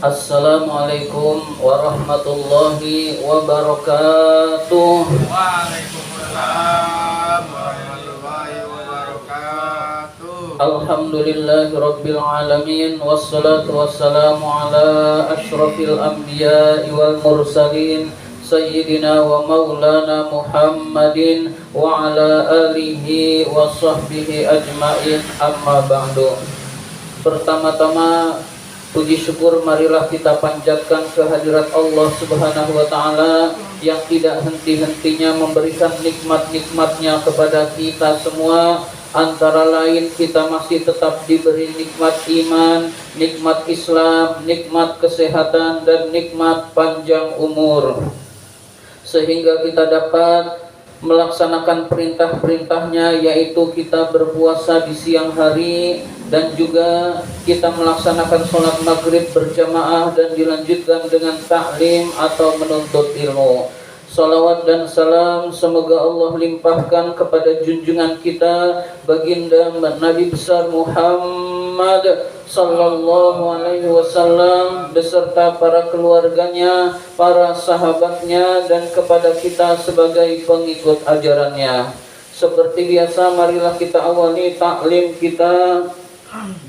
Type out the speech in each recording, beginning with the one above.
Assalamualaikum warahmatullahi wabarakatuh. Waalaikumsalam warahmatullahi wabarakatuh. Alhamdulillahi rabbil alamin. Wassalatu wassalamu ala ashrafil anbiya'i wal mursalin Sayyidina wa maulana Muhammadin wa ala alihi wa sahbihi ajma'in, amma ba'du. Pertama-tama puji syukur marilah kita panjatkan kehadirat Allah Subhanahu wa taala yang tidak henti-hentinya memberikan nikmat-nikmatnya kepada kita semua. Antara lain kita masih tetap diberi nikmat iman, nikmat Islam, nikmat kesehatan, dan nikmat panjang umur, sehingga kita dapat melaksanakan perintah-perintahnya, yaitu kita berpuasa di siang hari dan juga kita melaksanakan sholat maghrib berjamaah dan dilanjutkan dengan ta'lim atau menuntut ilmu. Salawat dan salam semoga Allah limpahkan kepada junjungan kita baginda Nabi besar Muhammad sallallahu alaihi wasallam beserta para keluarganya, para sahabatnya, dan kepada kita sebagai pengikut ajarannya. Seperti biasa, marilah kita awali taklim kita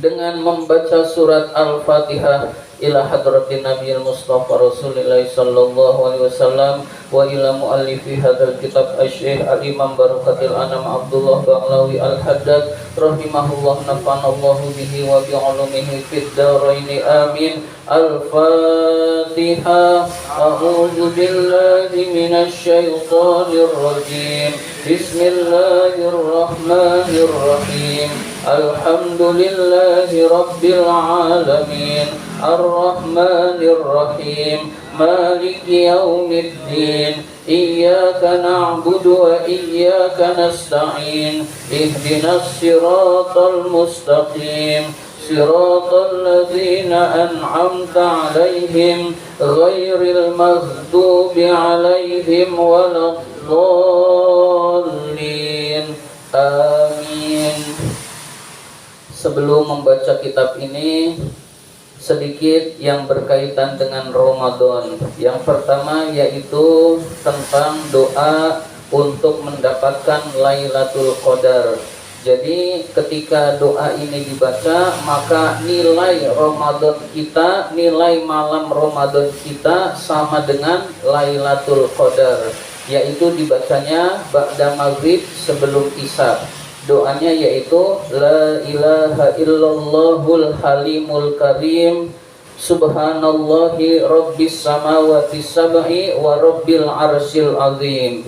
dengan membaca surat Al-Fatihah ila hadratin Nabiyil Mustafa Rasulillah sallallahu alaihi wasallam wa ila muallifi hadzal kitab Asy-Syaikh Al-Imam Barakatil Anam Abdullah Ba'lawi Al-Haddad rahimahullah, nafanallahu bihi wa bi ulumihi fid dharain amin. Al-Fatihah. A'udzu billahi minasy syaithanir rajim. Bismillahirrahmanirrahim. Alhamdulillahi rabbil alamin. Ar-Rahmanir Rahim. Maliki yaumiddin. Iyyaka na'budu wa iyyaka nasta'in. Ihdinas siratal mustaqim. Siratal ladzina an'amta 'alaihim ghairil maghdubi 'alaihim waladdallin. Amin. Sebelum membaca kitab ini, sedikit yang berkaitan dengan Ramadan. Yang pertama yaitu tentang doa untuk mendapatkan Lailatul Qadar. Jadi ketika doa ini dibaca, maka nilai Ramadan kita, nilai malam Ramadan kita sama dengan Lailatul Qadar, yaitu dibacanya ba'da maghrib sebelum isya. Doanya yaitu la ilaha illallahul halimul karim subhanallahi rabbis samawati sab'i wa rabbil arsyil azim.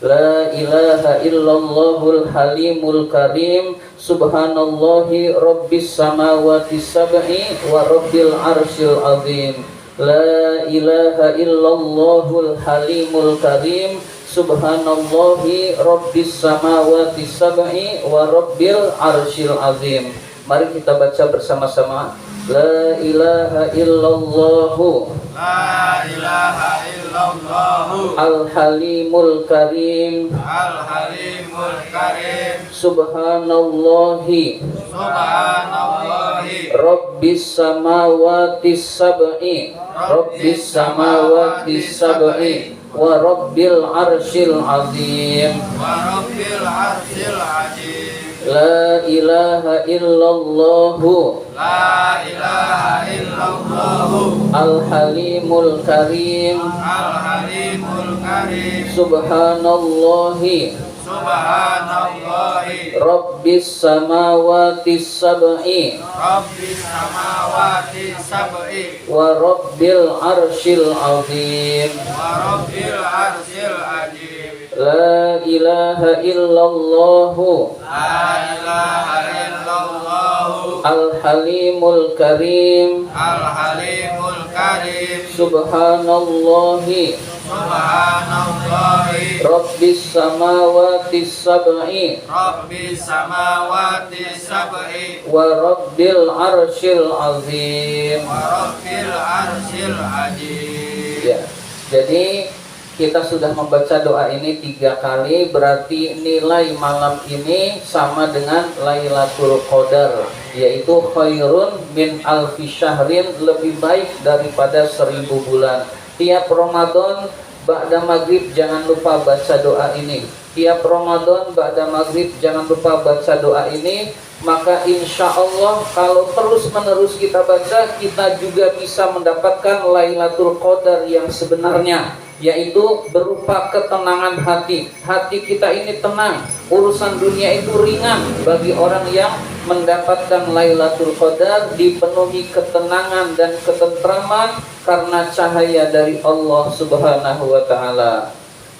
La ilaha illallahul halimul karim subhanallahi rabbis samawati sab'i wa rabbil arsyil azim. La ilaha illallahul halimul karim subhanallahi rabbis samawati sab'i wa rabbil arsyil azim. Mari kita baca bersama-sama. La ilaha illallahu, La ilaha illallah, al-halimul karim, al-halimul karim, subhanallahi subhanallahi rabbis samawati sab'i, rabbis samawati sab'i wa rabbil arsyil azim. wa rabbil arsyil azim. La ilaha illallahu, La ilaha illallah, al-halimul karim, al-halimul karim, subhanallahi subhanallahi rabbis samawati sab'i rabbis samawati sab'i wa rabbil arsyil azim. wa rabbil arsyil azim. La ilaha illallahu, La ilaha illallah, al-halimul karim, al-halimul karim, subhanallahi subhanallahi rabbis samawati sab'i rabbis samawati sab'i wa rabbil arsyil azim. wa rabbil arsyil azim. Ya, jadi kita sudah membaca doa ini 3 kali, berarti nilai malam ini sama dengan Lailatul Qadar, yaitu khairun min alfi syahrin, lebih baik daripada 1000 bulan. Tiap Ramadan ba'da maghrib jangan lupa baca doa ini. Tiap Ramadan ba'da maghrib jangan lupa baca doa ini. Maka insya Allah kalau terus menerus kita baca, kita juga bisa mendapatkan Lailatul Qadar yang sebenarnya, yaitu berupa ketenangan hati. Hati kita ini tenang, urusan dunia itu ringan bagi orang yang mendapatkan Lailatul Qadar, dipenuhi ketenangan dan ketentraman karena cahaya dari Allah Subhanahu wa taala.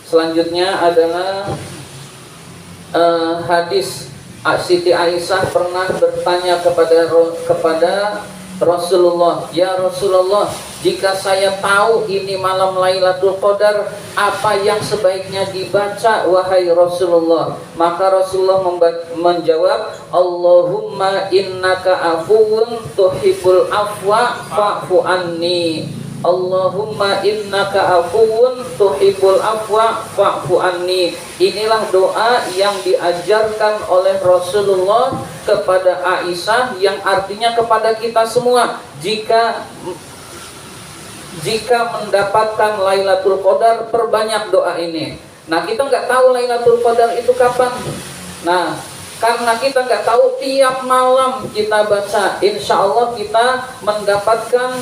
Selanjutnya adalah hadis Siti Aisyah pernah bertanya kepada Rasulullah, "Ya Rasulullah, jika saya tahu ini malam Lailatul Qadar, apa yang sebaiknya dibaca wahai Rasulullah?" Maka Rasulullah menjawab, "Allahumma innaka afuwun tuhibbul afwa fa'fu anni." Allahumma innaka afuwun tuhibbul afwa fa'fu anni. Inilah doa yang diajarkan oleh Rasulullah kepada Aisyah, yang artinya kepada kita semua. Jika mendapatkan Lailatul Qadar, perbanyak doa ini. Nah, kita nggak tahu Lailatul Qadar itu kapan. Nah, karena kita nggak tahu, tiap malam kita baca, insya Allah kita mendapatkan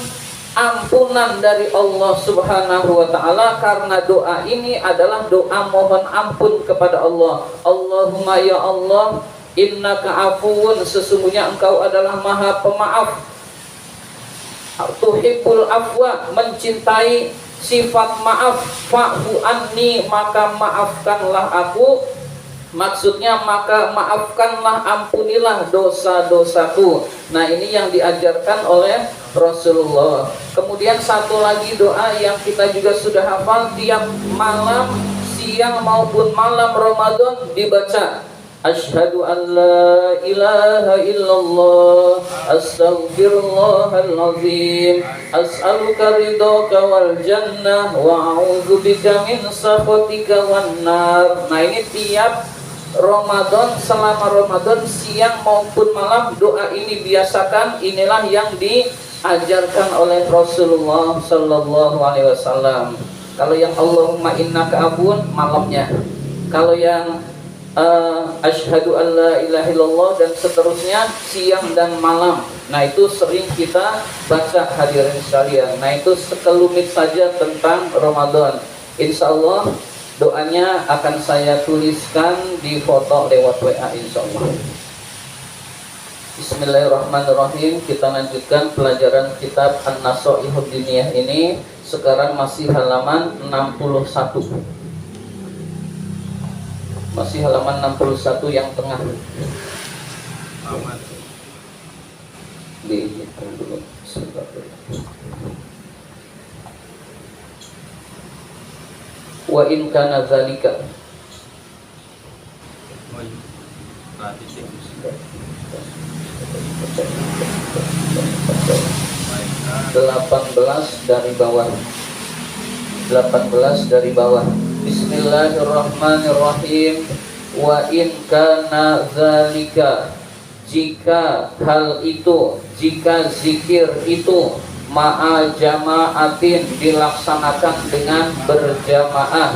ampunan dari Allah Subhanahu wa taala, karena doa ini adalah doa mohon ampun kepada Allah. Allahumma ya Allah, innaka afuwun, sesungguhnya engkau adalah maha pemaaf. Tuhibbul afwa, mencintai sifat maaf. Fa'fu anni, maka maafkanlah aku. Maksudnya maka maafkanlah, ampunilah dosa-dosaku. Nah, ini yang diajarkan oleh Rasulullah. Kemudian satu lagi doa yang kita juga sudah hafal, tiap malam, siang maupun malam Ramadan dibaca. Asyhadu an la ilaha illallah, astaghfirullahalazim, as'aluka ridhaka wal jannah, wa a'udzubika min sakhatika wan nar. Nah, ini tiap Ramadan, selama Ramadan siang maupun malam doa ini biasakan. Inilah yang diajarkan oleh Rasulullah sallallahu alaihi wasallam. Kalau yang Allahumma innaka afuwun malamnya. Kalau yang asyhadu an la ilaha illallah dan seterusnya siang dan malam. Nah, itu sering kita baca hadirin sekalian. Nah, itu sekelumit saja tentang Ramadan. Insyaallah doanya akan saya tuliskan di foto lewat WA insyaallah. Bismillahirrahmanirrahim. Kita lanjutkan pelajaran kitab An-Nasaihud Diniyah ini. Sekarang masih halaman 61. Masih halaman 61 yang tengah. Dihitung dulu sebentar. Wa in kana zalika 18 dari bawah. 18 dari bawah. Bismillahirrahmanirrahim. Wa in kana zalika, jika hal itu, jika zikir itu ma'a jama'atin, dilaksanakan dengan berjamaah.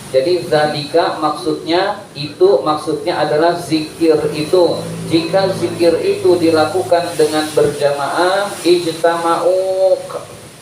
Jadi zalika maksudnya itu, maksudnya adalah zikir itu. Jika zikir itu dilakukan dengan berjamaah, ijtama'u,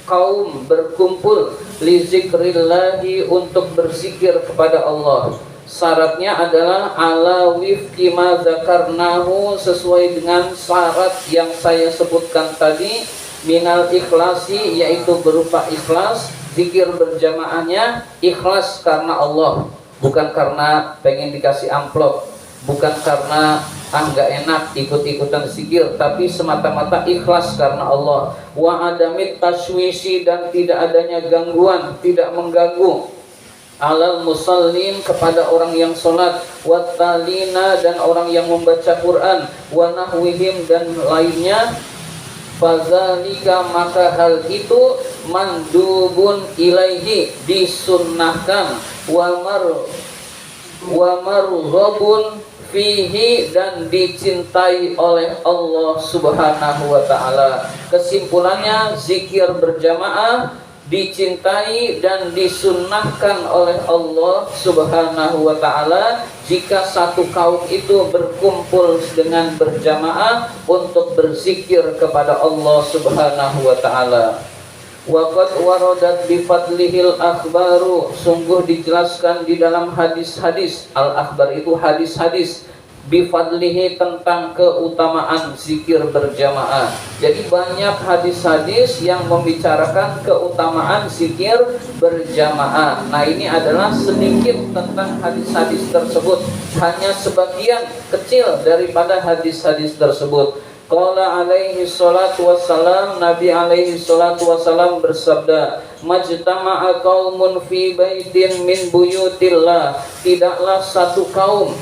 kaum berkumpul, li zikrillahi, untuk berzikir kepada Allah. Syaratnya adalah ala wifqi ma zakarnahu, sesuai dengan syarat yang saya sebutkan tadi. Minal ikhlasi, yaitu berupa ikhlas. Zikir berjamaahnya ikhlas karena Allah, bukan karena pengen dikasih amplop, bukan karena nggak enak ikut-ikutan zikir, tapi semata-mata ikhlas karena Allah. Wa adamit taswisi, dan tidak adanya gangguan, tidak mengganggu. Alal musallin, kepada orang yang sholat. Wattalina, dan orang yang membaca Quran. Wa nahwihim, dan lainnya. Fazalika, maka hal itu mandubun ilaihi, disunnahkan. Wa marghabun fihi dan dicintai oleh Allah Subhanahu wa taala. Kesimpulannya, zikir berjamaah dicintai dan disunnahkan oleh Allah Subhanahu wa taala jika satu kaum itu berkumpul dengan berjamaah untuk berzikir kepada Allah Subhanahu wa taala. Waqad waradat bi fadlihil akhbaru, sungguh dijelaskan di dalam hadis-hadis. Al-akhbar itu hadis-hadis, bi fadlihi tentang keutamaan zikir berjamaah. Jadi banyak hadis-hadis yang membicarakan keutamaan zikir berjamaah. Nah, ini adalah sedikit tentang hadis-hadis tersebut, hanya sebagian kecil daripada hadis-hadis tersebut. Qala alaihi salatu wassalam, Nabi alaihi salatu wassalam bersabda, majtama'a qaumun fi baitin min buyutillah, tidaklah suatu kaum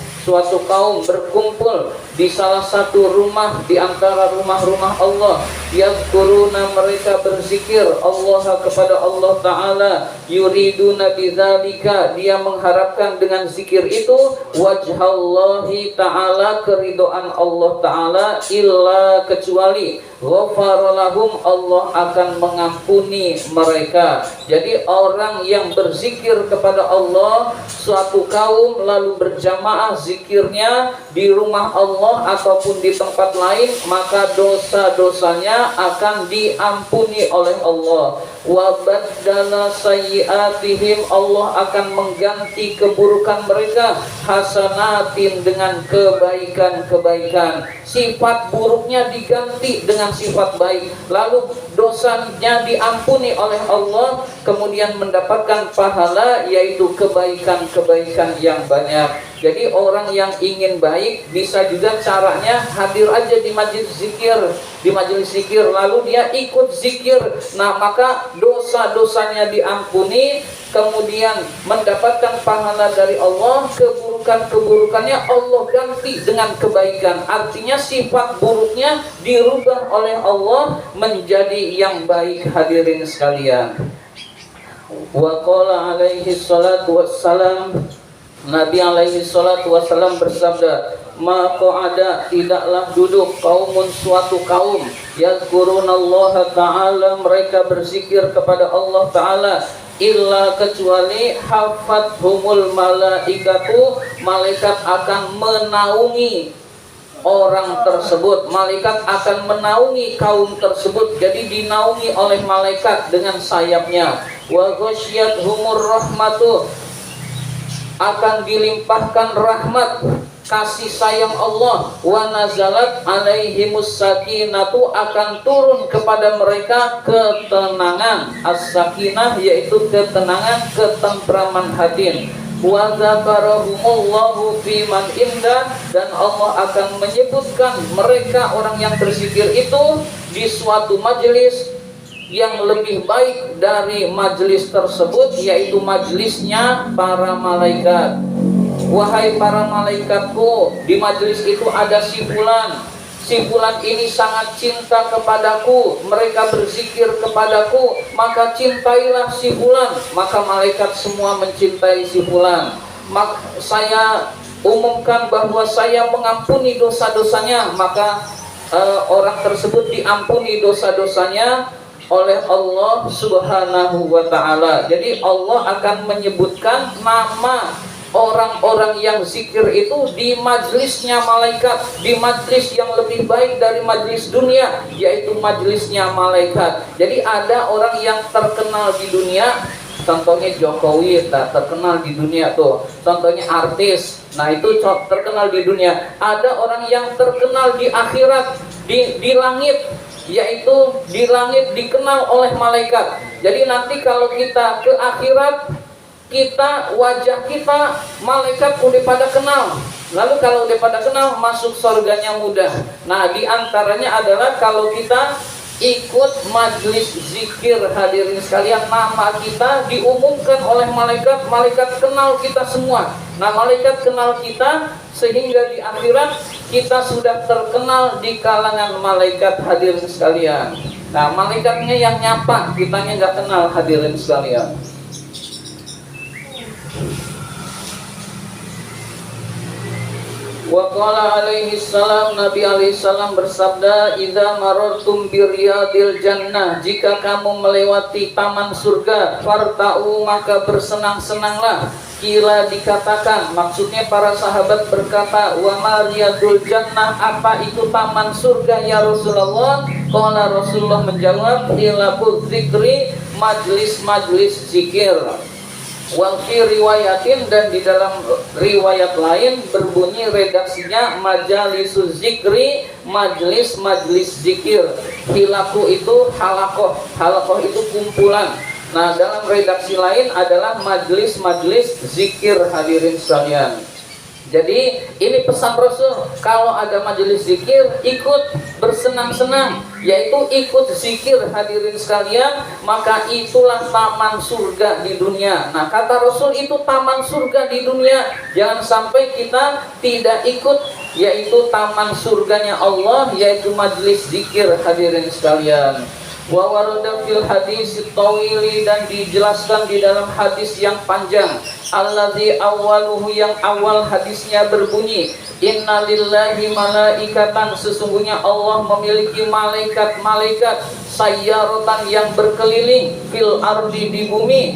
berkumpul di salah satu rumah di antara rumah-rumah Allah, yazkuruna, mereka berzikir Allah kepada Allah Ta'ala, yuriduna bidzalika, dia mengharapkan dengan zikir itu wajhallahi Ta'ala, keridhaan Allah Ta'ala, illa, kecuali ghafaralahum, Allah akan mengampuni mereka. Jadi orang yang berzikir kepada Allah, suatu kaum lalu berjamaah zikirnya di rumah Allah ataupun di tempat lain, maka dosa-dosanya akan diampuni oleh Allah. Wa baddala sayyi'atihim, Allah akan mengganti keburukan mereka hasanatin, dengan kebaikan-kebaikan. Sifat buruknya diganti dengan sifat baik, lalu dosanya diampuni oleh Allah, kemudian mendapatkan pahala yaitu kebaikan-kebaikan yang banyak. Jadi orang yang ingin baik bisa juga caranya hadir aja di majelis zikir, lalu dia ikut zikir. Nah, maka dosa-dosanya diampuni, kemudian mendapatkan pahala dari Allah, keburukan-keburukannya Allah ganti dengan kebaikan. Artinya sifat buruknya dirubah oleh Allah menjadi yang baik. Hadirin sekalian, wa qala alaihi salatu wassalam, Nabi alaihi salatu wassalam bersabda, maka ada, tidaklah duduk kaumun, suatu kaum, yazkurunallaha ta'ala, mereka berzikir kepada Allah Ta'ala, illa, kecuali hafathumul malaikatu, malaikat akan menaungi orang tersebut, malaikat akan menaungi kaum tersebut. Jadi dinaungi oleh malaikat dengan sayapnya. Wa ghasyiyatuhumur rahmatu, akan dilimpahkan rahmat, kasih sayang Allah. Wa nazalat alaihimus sakinatu, akan turun kepada mereka ketenangan. As-sakinah yaitu ketenangan, ketentraman hati. Wa dzakarahumullahu fi man indah, dan Allah akan menyebutkan mereka orang yang berzikir itu di suatu majelis yang lebih baik dari majelis tersebut, yaitu majelisnya para malaikat. Wahai para malaikatku, di majelis itu ada si fulan ini sangat cinta kepadaku, mereka berzikir kepadaku, maka cintailah si fulan. Maka malaikat semua mencintai si fulan. Maka saya umumkan bahwa saya mengampuni dosa-dosanya, maka orang tersebut diampuni dosa-dosanya oleh Allah Subhanahu wa ta'ala. Jadi Allah akan menyebutkan nama orang-orang yang zikir itu di majlisnya malaikat, di majlis yang lebih baik dari majlis dunia, yaitu majlisnya malaikat. Jadi ada orang yang terkenal di dunia, contohnya Jokowi, terkenal di dunia tuh, contohnya artis, nah itu terkenal di dunia. Ada orang yang terkenal di akhirat, di langit, yaitu di langit dikenal oleh malaikat. Jadi nanti kalau kita ke akhirat, kita, wajah kita, malaikat udah pada kenal. Lalu kalau udah pada kenal, masuk surganya mudah. Nah, diantaranya adalah kalau kita ikut majlis zikir. Hadirin sekalian, nama kita diumumkan oleh malaikat, malaikat kenal kita semua. Nah, malaikat kenal kita sehingga di akhirat kita sudah terkenal di kalangan malaikat. Hadirin sekalian, nah malaikatnya yang nyapa, kitanya nggak kenal. Hadirin sekalian, Wa qala alaihi salam, Nabi alaihi salam bersabda, "Idza marartum bi riyadil jannah, jika kamu melewati taman surga, farta'u maka bersenang-senanglah." Kila dikatakan, maksudnya para sahabat berkata, "Wa ma riyadul jannah, apa itu taman surga ya Rasulullah?" Qala Rasulullah menjawab, "Hilaqul dzikri, majlis-majlis zikir." Wa fi riwayatin, dan di dalam riwayat lain berbunyi redaksinya majalisuz zikri, majlis-majlis zikir. Hilaku itu halakoh, halakoh itu kumpulan. Nah, dalam redaksi lain adalah majlis-majlis zikir, hadirin sekalian. Jadi ini pesan Rasul, kalau ada majelis zikir ikut bersenang-senang, yaitu ikut zikir, hadirin sekalian, maka itulah taman surga di dunia. Nah, kata Rasul itu taman surga di dunia, jangan sampai kita tidak ikut, yaitu taman surganya Allah, yaitu majelis zikir, hadirin sekalian. Wa warada fil hadis tawili, dan dijelaskan di dalam hadis yang panjang, alladzi awwaluhu, yang awal hadisnya berbunyi, inna lillahi malaikatan, sesungguhnya Allah memiliki malaikat-malaikat sayyaratan yang berkeliling fil ardi, di bumi,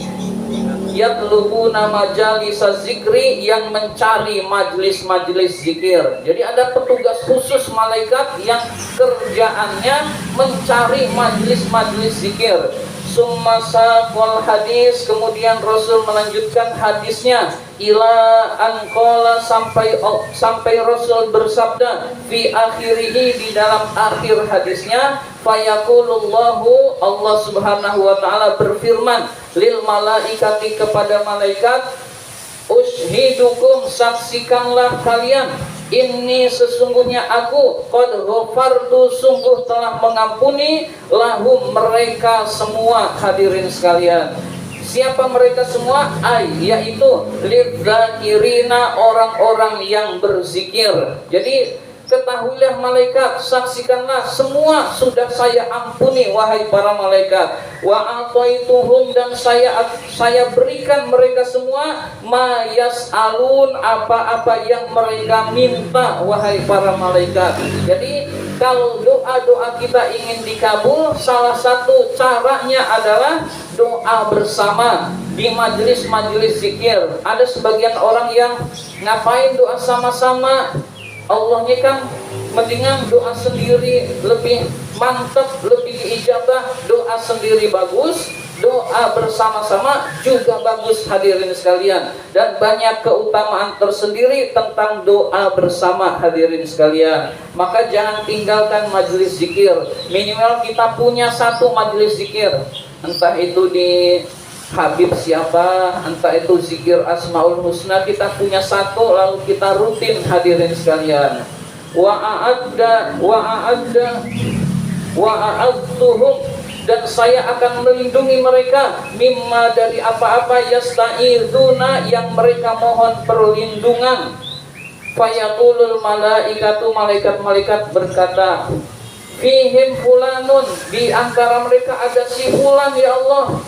yatlubuna majalis zikri, yang mencari majlis-majlis zikir. Jadi ada petugas khusus malaikat yang kerjaannya mencari majlis-majlis zikir. Summa saqal hadis, kemudian Rasul melanjutkan hadisnya, ila anqala, sampai Rasul bersabda, fi akhirihi, di dalam akhir hadisnya, fayaqulullahu, Allah Subhanahu wa taala berfirman, lil malaikati, kepada malaikat, ushidukum, saksikanlah kalian, ini sesungguhnya aku, qad ghafartu, sungguh telah mengampuni, lahum, mereka semua, hadirin sekalian. Siapa mereka semua? Yaitu lidzakirina, orang-orang yang berzikir. Jadi ketahuilah malaikat, saksikanlah, semua sudah saya ampuni wahai para malaikat. Wa ataituhum, dan saya berikan mereka semua ma yas'alun, apa-apa yang mereka minta wahai para malaikat. Jadi kalau doa-doa kita ingin dikabul, salah satu caranya adalah doa bersama di majelis-majelis zikir. Ada sebagian orang yang ngapain doa sama-sama? Allahnya kan mendingan doa sendiri lebih mantap, lebih diijabah. Doa sendiri bagus, doa bersama-sama juga bagus, hadirin sekalian. Dan banyak keutamaan tersendiri tentang doa bersama, hadirin sekalian. Maka jangan tinggalkan majelis zikir. Minimal kita punya satu majelis zikir, entah itu di Habib siapa, entah itu zikir Asmaul Husna, kita punya satu, lalu kita rutin, hadirin sekalian. Wa a'adtuhum, dan saya akan melindungi mereka, mimma, dari apa-apa, yasta'iduna, yang mereka mohon perlindungan. Fayaqulul malaikatu, malaikat-malaikat berkata, fihim fulanun, di antara mereka ada si fulan ya Allah,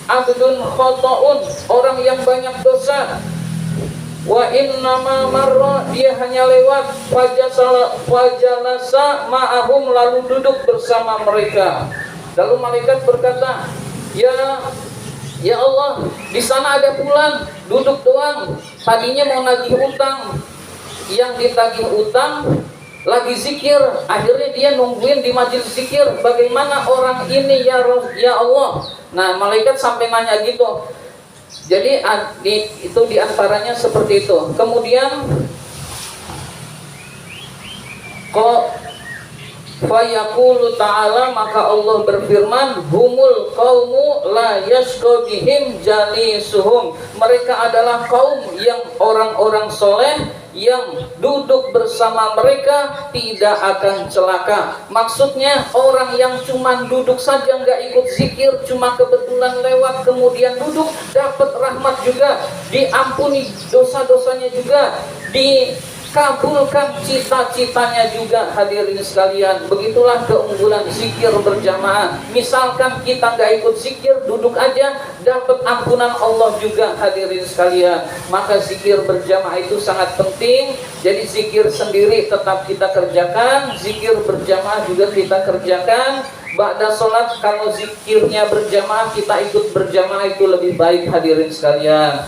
abdun khotoun, orang yang banyak dosa. Wa innama marra, dia hanya lewat, fajalasa ma'ahum, lalu duduk bersama mereka. Lalu malaikat berkata, ya Allah, di sana ada fulan, duduk doang, tadinya mau nagih utang, yang ditagih utang lagi zikir, akhirnya dia nungguin di majelis zikir. Bagaimana orang ini ya Allah? Nah, malaikat sampai nanya gitu. Jadi itu diantaranya seperti itu. Kemudian fayaqulu ta'ala, maka Allah berfirman, humul qaumu la yashqa bihim jalisuhum, mereka adalah kaum yang orang-orang soleh, yang duduk bersama mereka tidak akan celaka. Maksudnya orang yang cuma duduk saja, nggak ikut zikir, cuma kebetulan lewat kemudian duduk, dapat rahmat juga, diampuni dosa-dosanya juga, kabulkan cita-citanya juga hadirin sekalian. Begitulah keunggulan zikir berjamaah. Misalkan kita nggak ikut zikir, duduk aja, dapat ampunan Allah juga hadirin sekalian. Maka zikir berjamaah itu sangat penting. Jadi zikir sendiri tetap kita kerjakan, zikir berjamaah juga kita kerjakan. Ba'da sholat kalau zikirnya berjamaah, kita ikut berjamaah itu lebih baik hadirin sekalian.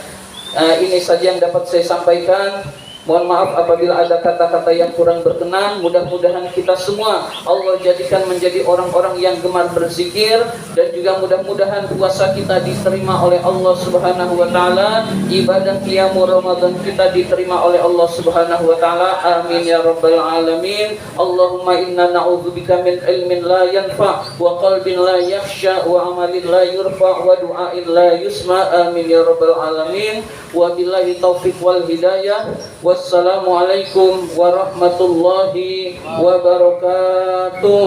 Ini saja yang dapat saya sampaikan. Mohon maaf apabila ada kata-kata yang kurang berkenan. Mudah-mudahan kita semua Allah jadikan menjadi orang-orang yang gemar berzikir, dan juga mudah-mudahan puasa kita diterima oleh Allah Subhanahu wa taala, ibadah qiyamul Ramadan kita diterima oleh Allah Subhanahu wa taala. Amin ya rabbal alamin. Allahumma inna na'udzubika min ilmin la yanfa wa qalbin la yakhsha wa amalin la yurfa wa du'ain la yusma. Amin ya rabbal alamin. Wabillahi taufiq wal hidayah. Wassalamualaikum warahmatullahi wabarakatuh.